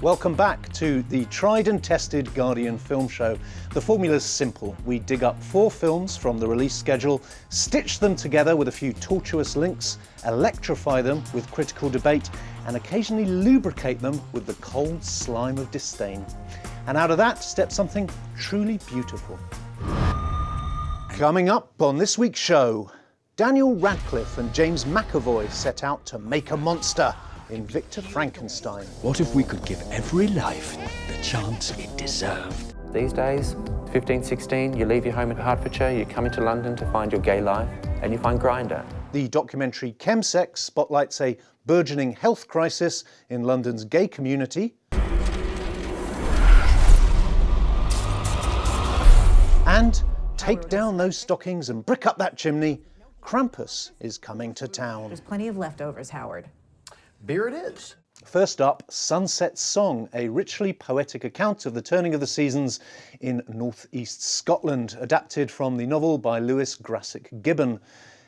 Welcome back to the tried and tested Guardian film show. The formula's simple. We dig up 4 films from the release schedule, stitch them together with a few tortuous links, electrify them with critical debate, and occasionally lubricate them with the cold slime of disdain. And out of that steps something truly beautiful. Coming up on this week's show, Daniel Radcliffe and James McAvoy set out to make a monster in Victor Frankenstein. What if we could give every life the chance it deserved? These days, 15, 16, you leave your home in Hertfordshire, you come into London to find your gay life, and you find Grindr. The documentary Chemsex spotlights a burgeoning health crisis in London's gay community. And take down those stockings and brick up that chimney. Krampus is coming to town. There's plenty of leftovers, Howard. Beer it is. First up, Sunset Song, a richly poetic account of the turning of the seasons in northeast Scotland, adapted from the novel by Grassic Gibbon.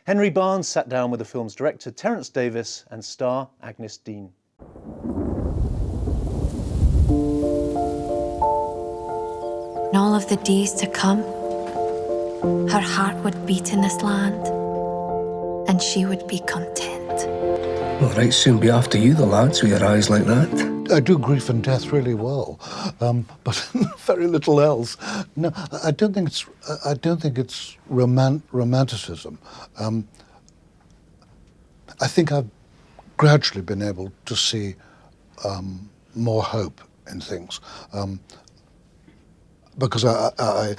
Henry Barnes sat down with the film's director Terence Davies and star Agnes Dean. In all of the days to come, her heart would beat in this land, and she would be content. Well, right soon be after you, the lads, with your eyes like that. I do grief and death really well, but very little else. No, I don't think it's romanticism. I think I've gradually been able to see more hope in things, because the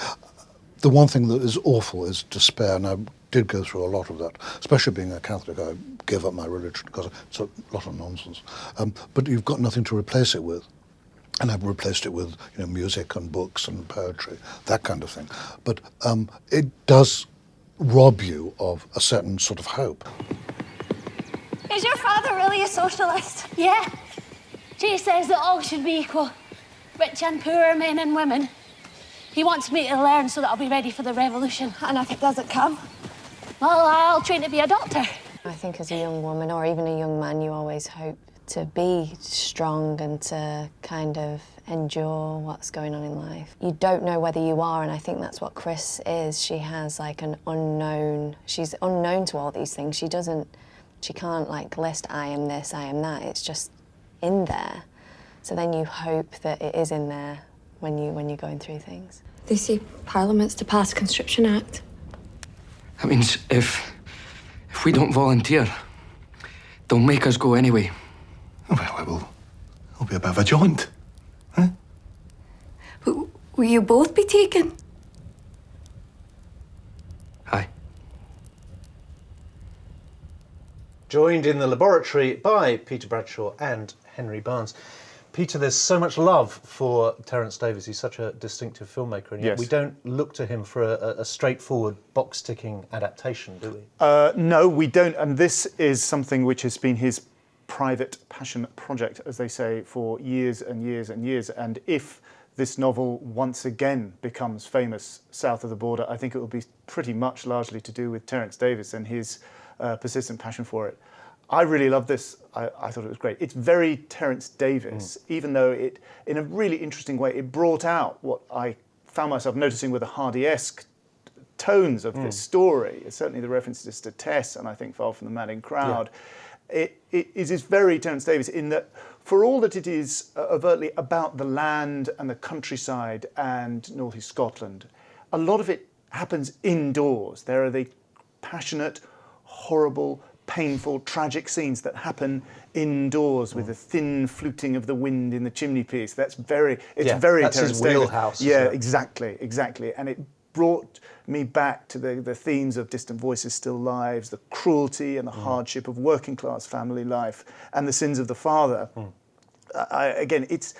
one thing that is awful is despair, and I did go through a lot of that, especially being a Catholic. I gave up my religion because it's a lot of nonsense. But you've got nothing to replace it with. And I've replaced it with music and books and poetry, that kind of thing. But it does rob you of a certain sort of hope. Is your father really a socialist? Yeah. Jay says that all should be equal, rich and poor, men and women. He wants me to learn so that I'll be ready for the revolution. And if it doesn't come, well, I'll train to be a doctor. I think as a young woman, or even a young man, you always hope to be strong and to kind of endure what's going on in life. You don't know whether you are, and I think that's what Chris is. She has like an unknown, she's unknown to all these things. She can't like list, I am this, I am that. It's just in there. So then you hope that it is in there when you're going through things. They say Parliament's to pass a Conscription Act. That means if we don't volunteer, they'll make us go anyway. Well, it'll be a bit of a jaunt. Huh? Will you both be taken? Aye. Joined in the laboratory by Peter Bradshaw and Henry Barnes. Peter, there's so much love for Terence Davies. He's such a distinctive filmmaker, and yet we don't look to him for a straightforward box-ticking adaptation, do we? No, we don't, and this is something which has been his private passion project, as they say, for years and years and years. And if this novel once again becomes famous south of the border, I think it will be pretty much largely to do with Terence Davies and his persistent passion for it. I really love this. I thought it was great. It's very Terence Davies, even though it, in a really interesting way, it brought out what I found myself noticing with the Hardy-esque tones of this story. Certainly the references to Tess and I think Far From the Madding Crowd. Yeah. It is very Terence Davies in that, for all that it is overtly about the land and the countryside and North East Scotland, a lot of it happens indoors. There are the passionate, horrible, painful, tragic scenes that happen indoors with the thin fluting of the wind in the chimney piece. That's very that's Terence his Davies. wheelhouse. Yeah, exactly. And it brought me back to the themes of Distant Voices, Still Lives, the cruelty and the hardship of working class family life, and the sins of the father. Again, it's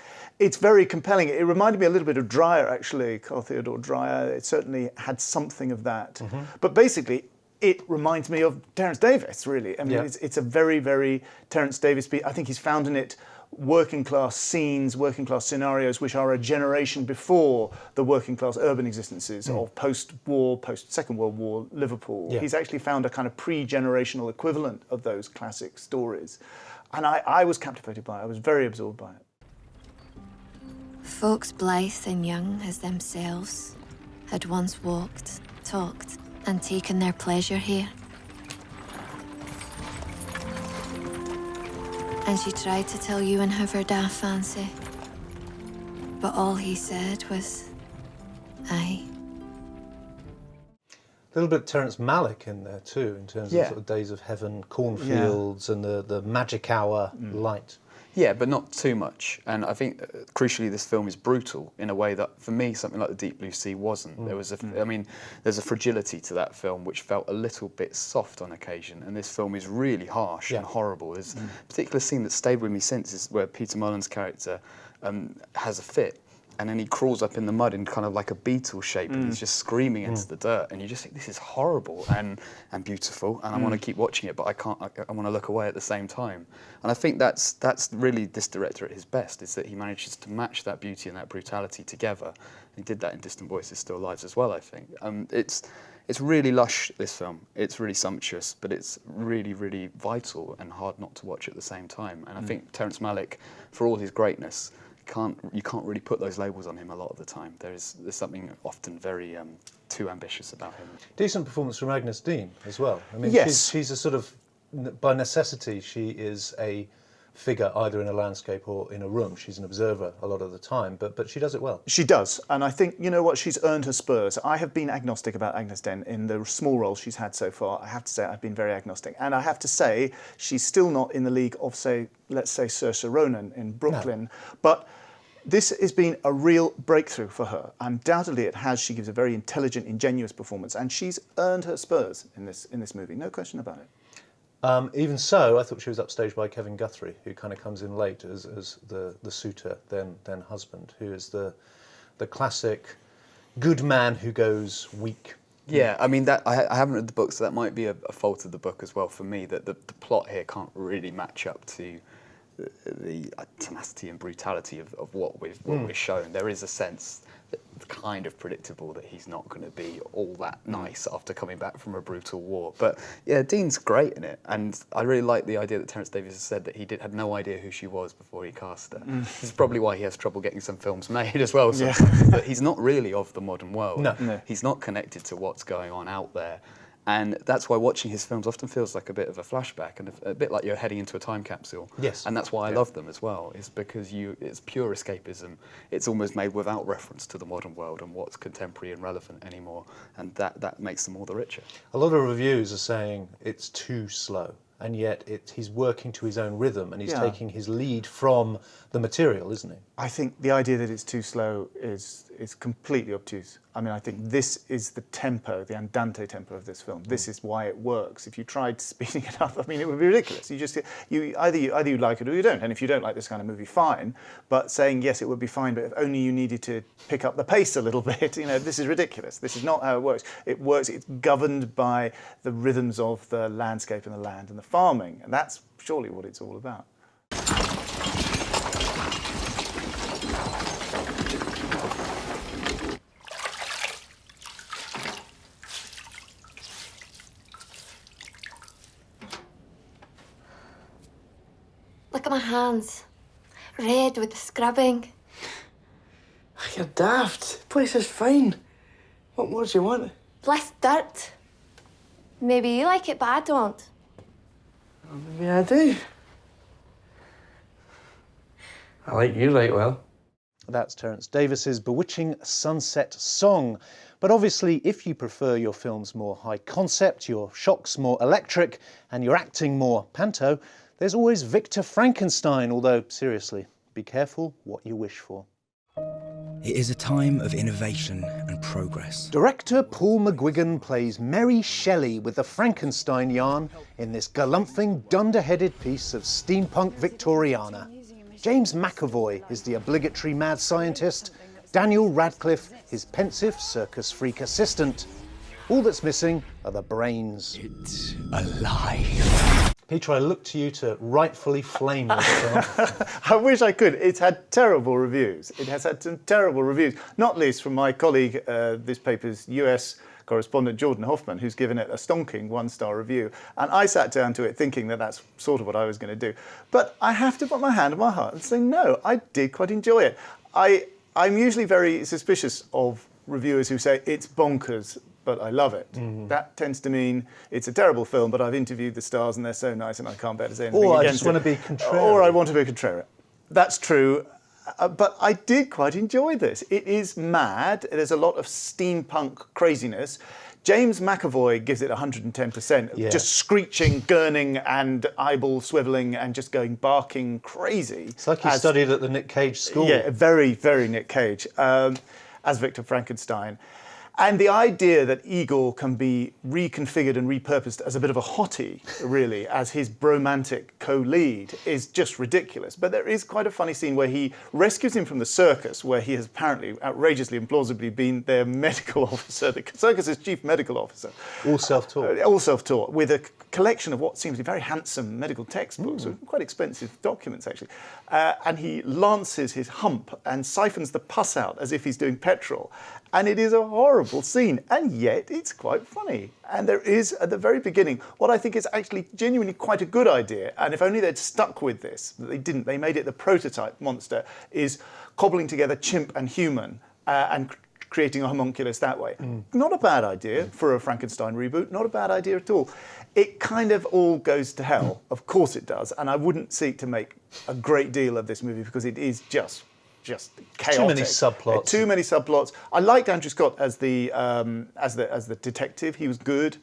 very compelling. It reminded me a little bit of Dreyer, actually, Carl Theodor Dreyer. It certainly had something of that. But basically, it reminds me of Terence Davies, really. I mean, it's a very, very Terence Davies piece. I think he's found in it working class scenes, working class scenarios, which are a generation before the working class urban existences of post-war, post-Second World War Liverpool. He's actually found a kind of pre-generational equivalent of those classic stories. And I was captivated by it. I was very absorbed by it. Folks blithe and young as themselves had once walked, talked, and taken their pleasure here. And she tried to tell Ewan of her daft fancy, but all he said was, aye. A little bit of Terence Malick in there too, in terms of sort of Days of Heaven, cornfields, and the magic hour light. Yeah, but not too much. And I think, crucially, this film is brutal in a way that, for me, something like The Deep Blue Sea wasn't. There was I mean, there's a fragility to that film which felt a little bit soft on occasion. And this film is really harsh and horrible. There's a particular scene that stayed with me since is where Peter Mullen's character has a fit. And then he crawls up in the mud in kind of like a beetle shape, and he's just screaming into the dirt. And you just think, this is horrible and beautiful, and I want to keep watching it, but I can't. I want to look away at the same time. And I think that's really this director at his best, is that he manages to match that beauty and that brutality together. He did that in Distant Voices, Still Lives as well, I think. It's really lush, this film. It's really sumptuous, but it's really, really vital and hard not to watch at the same time. And I think Terence Malick, for all his greatness, you can't really put those labels on him a lot of the time. There's something often very too ambitious about him. Decent performance from Agnes Dean as well. I mean, she's a sort of, by necessity, she is a figure either in a landscape or in a room. She's an observer a lot of the time, but she does it well. She does, and I think, you know what, she's earned her spurs. I have been agnostic about Agnes Dean in the small roles she's had so far. I have to say I've been very agnostic, and I have to say she's still not in the league of, say, let's say Saoirse Ronan in Brooklyn, but this has been a real breakthrough for her. Undoubtedly it has. She gives a very intelligent, ingenuous performance, and she's earned her spurs in this movie, no question about it. Even so, I thought she was upstaged by Kevin Guthrie, who kind of comes in late as the suitor, then husband, who is the classic good man who goes weak. Yeah, I mean, that I haven't read the book, so that might be a fault of the book as well for me, that the plot here can't really match up to the tenacity and brutality of what we're shown. There is a sense that it's kind of predictable that he's not going to be all that nice after coming back from a brutal war. But yeah, Dean's great in it, and I really like the idea that Terence Davies has said that he had no idea who she was before he cast her. This is probably why he has trouble getting some films made as well. But he's not really of the modern world. No. He's not connected to what's going on out there. And that's why watching his films often feels like a bit of a flashback and a bit like you're heading into a time capsule. Yes. And that's why I love them as well, is because it's pure escapism. It's almost made without reference to the modern world and what's contemporary and relevant anymore. And that makes them all the richer. A lot of reviews are saying it's too slow, and yet he's working to his own rhythm, and he's taking his lead from the material, isn't he? I think the idea that it's too slow is completely obtuse. I mean, I think this is the tempo, the andante tempo of this film. This is why it works. If you tried speeding it up, I mean, it would be ridiculous. Either you like it or you don't. And if you don't like this kind of movie, fine. But saying yes, it would be fine, but if only you needed to pick up the pace a little bit, this is ridiculous. This is not how it works. It's governed by the rhythms of the landscape and the land and the farming, and that's surely what it's all about. Look at my hands. Red with the scrubbing. You're daft. The place is fine. What more do you want? Less dirt. Maybe you like it, but I don't. Well, maybe I do. I like you right well. That's Terence Davies's bewitching sunset song. But obviously, if you prefer your films more high concept, your shocks more electric, and your acting more panto, there's always Victor Frankenstein, although, seriously, be careful what you wish for. It is a time of innovation and progress. Director Paul McGuigan plays Mary Shelley with the Frankenstein yarn in this galumphing, dunder-headed piece of steampunk Victoriana. James McAvoy is the obligatory mad scientist, Daniel Radcliffe his pensive circus freak assistant. All that's missing are the brains. It's alive. Peter, I look to you to rightfully flame this film. I wish I could. It's had terrible reviews. It has had some terrible reviews, not least from my colleague, this paper's US correspondent, Jordan Hoffman, who's given it a stonking one-star review. And I sat down to it thinking that that's sort of what I was going to do. But I have to put my hand on my heart and say, no, I did quite enjoy it. I'm usually very suspicious of reviewers who say it's bonkers, but I love it. That tends to mean it's a terrible film, but I've interviewed the stars and they're so nice and I can't bear to say anything Or I against just want to it. be contrary. Or I want to be contrary. That's true. But I did quite enjoy this. It is mad. There's a lot of steampunk craziness. James McAvoy gives it 110%, Yeah. just screeching, gurning, and eyeball swiveling, and just going barking crazy. It's like he studied at the Nick Cage school. Yeah, very, very Nick Cage, as Victor Frankenstein. And the idea that Igor can be reconfigured and repurposed as a bit of a hottie, really, as his bromantic co-lead, is just ridiculous. But there is quite a funny scene where he rescues him from the circus, where he has apparently, outrageously and plausibly been their medical officer, the circus's chief medical officer. All self-taught. All self-taught, with a collection of what seems to be very handsome medical textbooks, quite expensive documents, actually. And he lances his hump and siphons the pus out as if he's doing petrol. And it is a horrible scene, and yet it's quite funny. And there is, at the very beginning, what I think is actually genuinely quite a good idea, and if only they'd stuck with this, but they didn't, they made it the prototype monster, is cobbling together chimp and human and creating a homunculus that way. Not a bad idea for a Frankenstein reboot, not a bad idea at all. It kind of all goes to hell, of course it does, and I wouldn't seek to make a great deal of this movie because it is just chaotic. Too many subplots. Too many subplots. I liked Andrew Scott as the detective. He was good,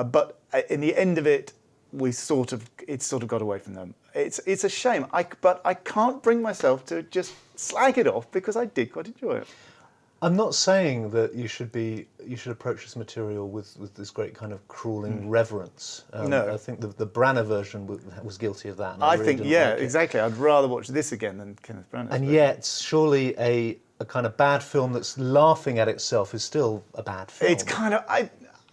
but in the end of it, it sort of got away from them. It's a shame. But I can't bring myself to just slag it off because I did quite enjoy it. I'm not saying that you should approach this material with this great kind of crawling reverence. No. I think the Branagh version was guilty of that. And I really think, didn't yeah, like it. exactly. I'd rather watch this again than Kenneth Branagh's And version. yet, surely a kind of bad film that's laughing at itself is still a bad film. It's kind of, I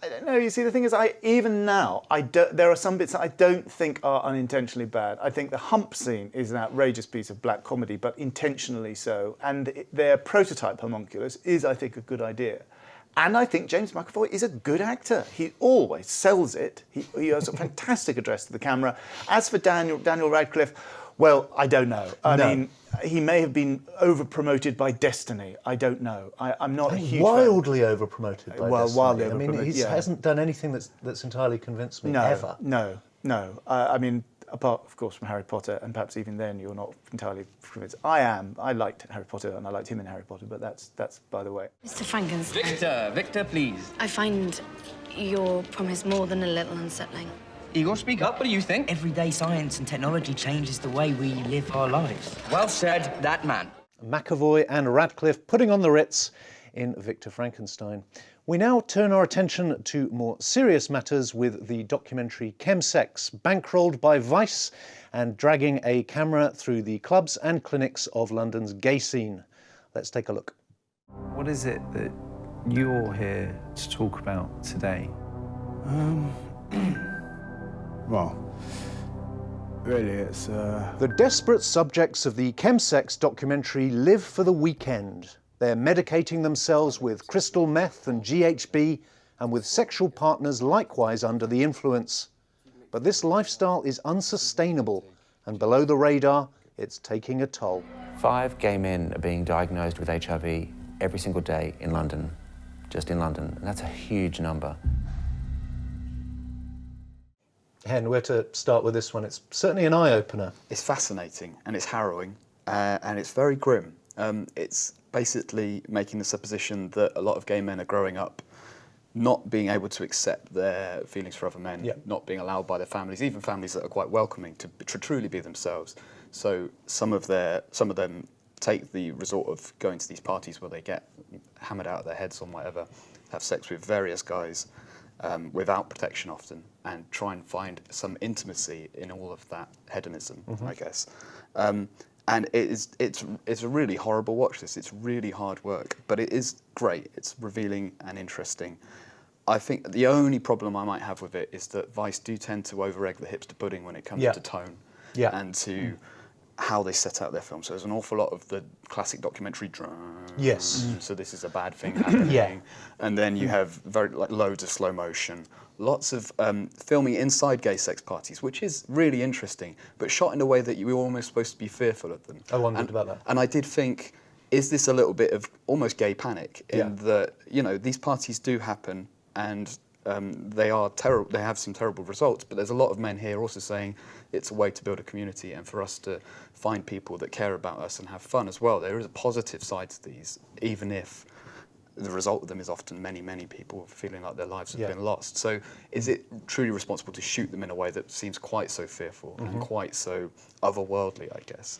don't know. You see, the thing is, even now, there are some bits that I don't think are unintentionally bad. I think the hump scene is an outrageous piece of black comedy, but intentionally so. And their prototype homunculus is, I think, a good idea. And I think James McAvoy is a good actor. He always sells it. He has a fantastic address to the camera. As for Daniel Radcliffe, well, I don't know. I mean, he may have been over-promoted by Destiny. I don't know. I'm not a huge wildly over-promoted by Destiny. Wildly I mean, over-promoted, he hasn't done anything that's entirely convinced me, ever. No. I mean, apart, of course, from Harry Potter, and perhaps even then you're not entirely convinced. I am. I liked Harry Potter, and I liked him in Harry Potter, but that's by the way. Mr. Frankenstein. Victor, please. I find your promise more than a little unsettling. Igor, speak up. What do you think? Everyday science and technology changes the way we live our lives. Well said, that man. McAvoy and Radcliffe putting on the Ritz in Victor Frankenstein. We now turn our attention to more serious matters with the documentary Chemsex, bankrolled by Vice and dragging a camera through the clubs and clinics of London's gay scene. Let's take a look. What is it that you're here to talk about today? Well, really, it's... The desperate subjects of the Chemsex documentary live for the weekend. They're medicating themselves with crystal meth and GHB and with sexual partners likewise under the influence. But this lifestyle is unsustainable, and below the radar, it's taking a toll. 5 gay men are being diagnosed with HIV every single day in London, just in London, and that's a huge number. Hen, where to start with this one? It's certainly an eye-opener. It's fascinating and it's harrowing and it's very grim. It's basically making the supposition that a lot of gay men are growing up not being able to accept their feelings for other men, not being allowed by their families, even families that are quite welcoming, to truly be themselves. So some of them take the resort of going to these parties where they get hammered out of their heads on whatever, have sex with various guys without protection often, and try and find some intimacy in all of that hedonism, I guess. And it's a really horrible watch this. It's really hard work, but it is great. It's revealing and interesting. I think the only problem I might have with it is that Vice do tend to over-egg the hipster pudding when it comes to tone and to how they set out their film. So there's an awful lot of the classic documentary drama. Yes. So this is a bad thing happening. And then you have loads of slow motion. Lots of filming inside gay sex parties, which is really interesting, but shot in a way that you were almost supposed to be fearful of them. I wondered about that. And I did think is this a little bit of almost gay panic in that, you know, these parties do happen and they are terrible. They have some terrible results, but there's a lot of men here also saying it's a way to build a community and for us to find people that care about us and have fun as well. There is a positive side to these, even if the result of them is often many, many people feeling like their lives have been lost. So is it truly responsible to shoot them in a way that seems quite so fearful and quite so otherworldly, I guess?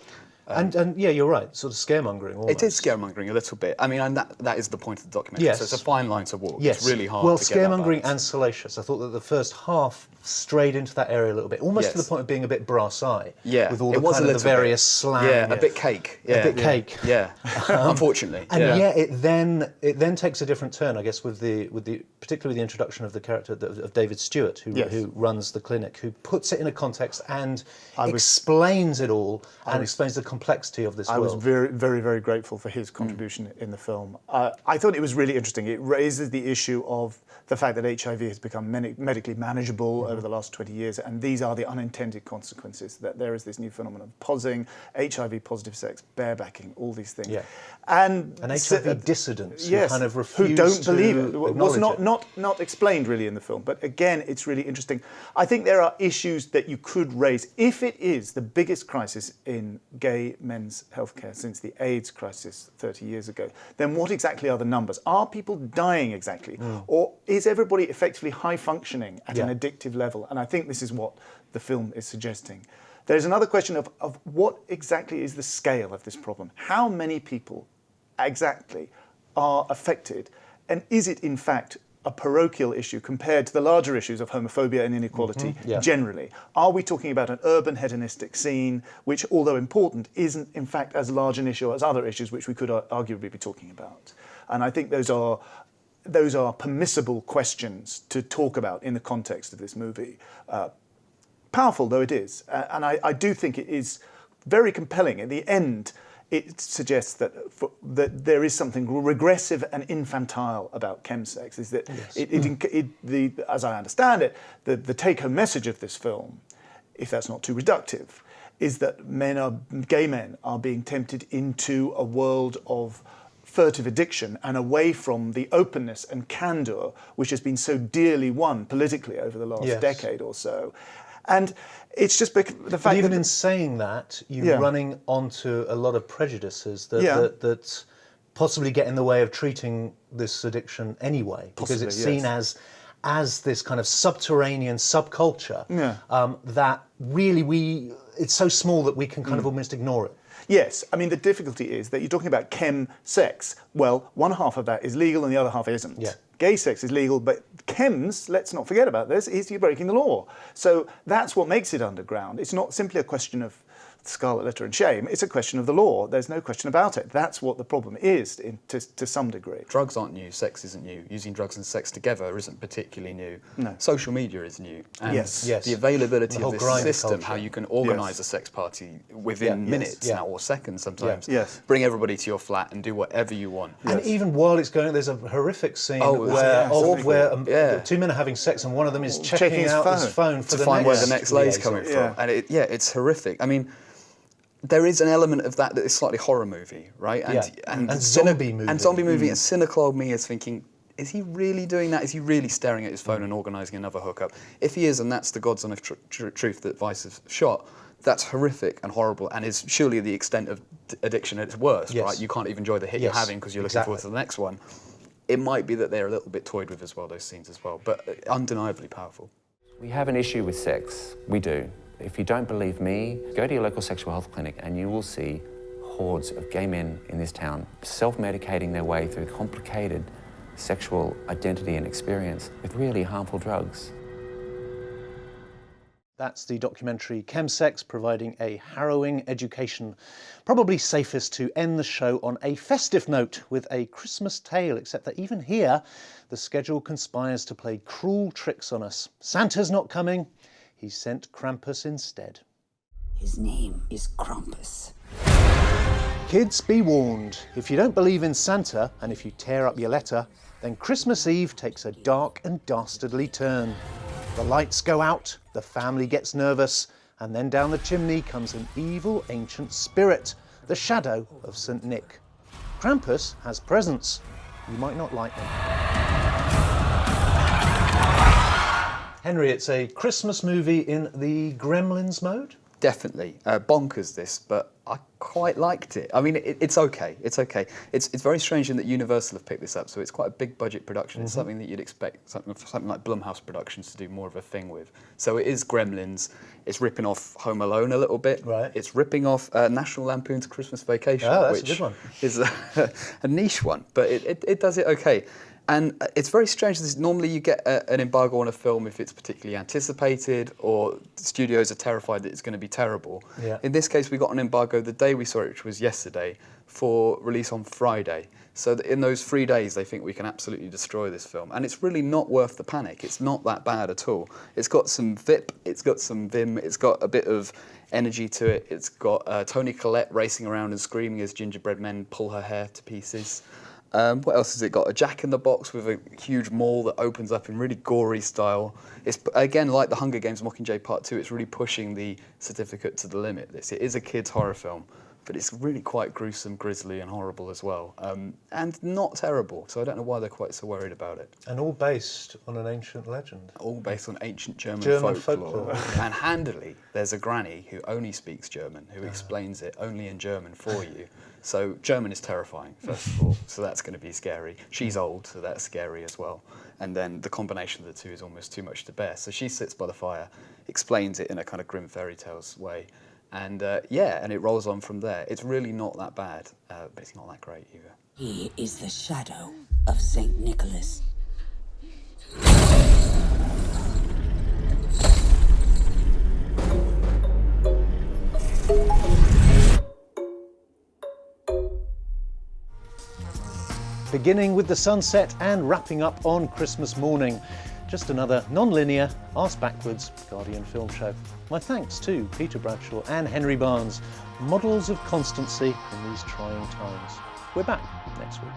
And yeah, you're right, sort of scaremongering almost. It is scaremongering a little bit. I mean, and that is the point of the documentary. Yes. So it's a fine line to walk. Yes. It's really hard well, to get that scaremongering balance. and salacious. I thought that the first half strayed into that area a little bit, almost to the point of being a bit brass-eye. Yeah, with all it the was kind a of the little various bit. slang. Yeah, a bit cake. Yeah. A bit cake. Yeah, unfortunately. And yet it then takes a different turn, I guess, with the particularly the introduction of the character of David Stewart, who runs the clinic, who puts it in a context and explains it all and explains the complexity of this world. I was very, very, very grateful for his contribution in the film. I thought it was really interesting. It raises the issue of the fact that HIV has become medically manageable over the last 20 years, and these are the unintended consequences, that there is this new phenomenon of posing, HIV-positive sex, barebacking, all these things. Yeah. And HIV dissidents who yes, kind of refuse who don't to believe it. Was acknowledge not explained really in the film, but again, it's really interesting. I think there are issues that you could raise. If it is the biggest crisis in gay men's healthcare since the AIDS crisis 30 years ago, then what exactly are the numbers? Are people dying exactly? Or is everybody effectively high functioning at an addictive level? And I think this is what the film is suggesting. There's another question of what exactly is the scale of this problem? How many people exactly are affected? And is it in fact a parochial issue compared to the larger issues of homophobia and inequality generally? Are we talking about an urban hedonistic scene, which, although important, isn't in fact as large an issue as other issues which we could arguably be talking about? And I think those are permissible questions to talk about in the context of this movie. Powerful though it is, and I do think it is very compelling. At the end, it suggests that there is something regressive and infantile about chemsex. Is that as I understand it, the take-home message of this film, if that's not too reductive, is that gay men are being tempted into a world of furtive addiction and away from the openness and candour which has been so dearly won politically over the last decade or so. And it's just the fact but even that in saying that, you're running onto a lot of prejudices that possibly get in the way of treating this addiction anyway, because it's seen as this kind of subterranean subculture that really it's so small that we can kind of almost ignore it. Yes, I mean, the difficulty is that you're talking about chem-sex. Well, one half of that is legal and the other half isn't. Yeah. Gay sex is legal, but chems, let's not forget about this, is you're breaking the law. So that's what makes it underground. It's not simply a question of scarlet letter and shame, it's a question of the law. There's no question about it. That's what the problem is to some degree. Drugs aren't new, sex isn't new. Using drugs and sex together isn't particularly new. No. Social media is new. And yes. the availability of this system, culture. how you can organise a sex party within minutes now, or seconds sometimes. Yes. Bring everybody to your flat and do whatever you want. And even while it's going, there's a horrific scene where two men are having sex and one of them is checking out his phone for to find where the next lay's coming from. And it's horrific. I mean, there is an element of that is slightly horror movie, right? And zombie movie. And zombie movie. And cynical old me is thinking, is he really doing that? Is he really staring at his phone and organising another hookup? If he is, and that's the God's honest truth that Vice has shot, that's horrific and horrible and is surely the extent of addiction at its worst, right? You can't even enjoy the hit you're having because you're looking forward to the next one. It might be that they're a little bit toyed with as well, those scenes as well, but undeniably powerful. We have an issue with sex. We do. If you don't believe me, go to your local sexual health clinic and you will see hordes of gay men in this town self-medicating their way through complicated sexual identity and experience with really harmful drugs. That's the documentary Chemsex, providing a harrowing education. Probably safest to end the show on a festive note with a Christmas tale, except that even here, the schedule conspires to play cruel tricks on us. Santa's not coming. He sent Krampus instead. His name is Krampus. Kids, be warned. If you don't believe in Santa, and if you tear up your letter, then Christmas Eve takes a dark and dastardly turn. The lights go out, the family gets nervous, and then down the chimney comes an evil ancient spirit, the shadow of St. Nick. Krampus has presents. You might not like them. Henry, it's a Christmas movie in the Gremlins mode? Definitely. Bonkers this, but I quite liked it. I mean, it's okay. It's okay. It's very strange in that Universal have picked this up, so it's quite a big budget production. It's something that you'd expect something like Blumhouse Productions to do more of a thing with. So it is Gremlins. It's ripping off Home Alone a little bit. Right. It's ripping off National Lampoon's Christmas Vacation, that's which a good one. is a niche one, but it does it okay. And it's very strange. Normally you get an embargo on a film if it's particularly anticipated or studios are terrified that it's going to be terrible. Yeah. In this case, we got an embargo the day we saw it, which was yesterday, for release on Friday. So that in those 3 days, they think we can absolutely destroy this film. And it's really not worth the panic. It's not that bad at all. It's got some vip, it's got some vim, it's got a bit of energy to it. It's got Toni Collette racing around and screaming as gingerbread men pull her hair to pieces. What else has it got? A Jack-in-the-Box with a huge maul that opens up in really gory style. It's, again, like The Hunger Games Mockingjay Part 2, it's really pushing the certificate to the limit. It is a kid's horror film, but it's really quite gruesome, grisly and horrible as well. And not terrible, so I don't know why they're quite so worried about it. And all based on an ancient legend. All based on ancient German folklore. And handily, there's a granny who only speaks German, who explains it only in German for you. So German is terrifying, first of all, so that's going to be scary. She's old, so that's scary as well. And then the combination of the two is almost too much to bear. So she sits by the fire, explains it in a kind of grim fairy tales way, and and it rolls on from there. It's really not that bad, but it's not that great either. He is the shadow of St. Nicholas. Beginning with the sunset and wrapping up on Christmas morning. Just another non-linear, arse-backwards Guardian film show. My thanks to Peter Bradshaw and Henry Barnes, models of constancy in these trying times. We're back next week.